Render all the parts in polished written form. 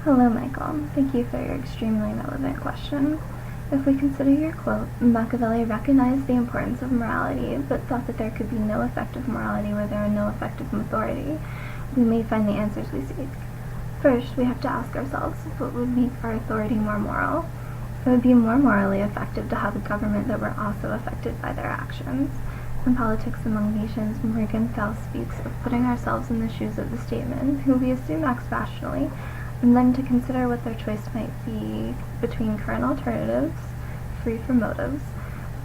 Hello, Michael. Thank you for your extremely relevant question. If we consider your quote, Machiavelli recognized the importance of morality, but thought that there could be no effective morality where there were no effective authority, we may find the answers we seek. First, we have to ask ourselves what would make our authority more moral. It would be more morally effective to have a government that were also affected by their actions. In Politics Among Nations, Morgenthau speaks of putting ourselves in the shoes of the statesmen, who we assume acts rationally, and then to consider what their choice might be between current alternatives, free from motives.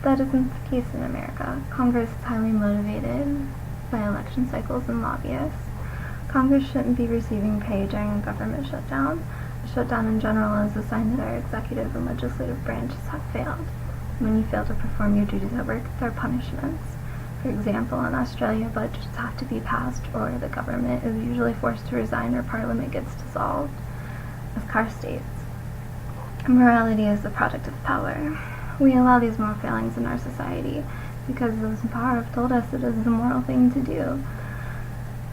That isn't the case in America. Congress is highly motivated by election cycles and lobbyists. Congress shouldn't be receiving pay during a government shutdown. A shutdown in general is a sign that our executive and legislative branches have failed. When you fail to perform your duties at work, there are punishments. For example, in Australia, budgets have to be passed or the government is usually forced to resign or parliament gets dissolved. As Carr states, morality is the product of power. We allow these moral failings in our society because those in power have told us it is the moral thing to do.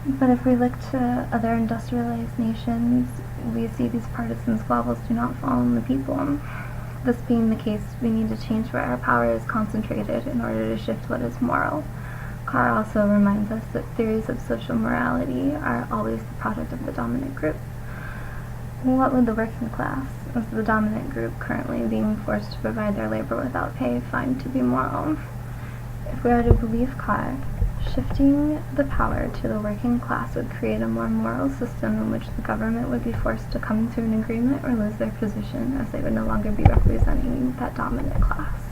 But if we look to other industrialized nations, we see these partisan squabbles do not fall on the people. This being the case, we need to change where our power is concentrated in order to shift what is moral. Carr also reminds us that theories of social morality are always the product of the dominant group. What would the working class, as the dominant group currently being forced to provide their labor without pay, find to be moral? If we are to believe Carr, shifting the power to the working class would create a more moral system in which the government would be forced to come to an agreement or lose their position, as they would no longer be representing that dominant class.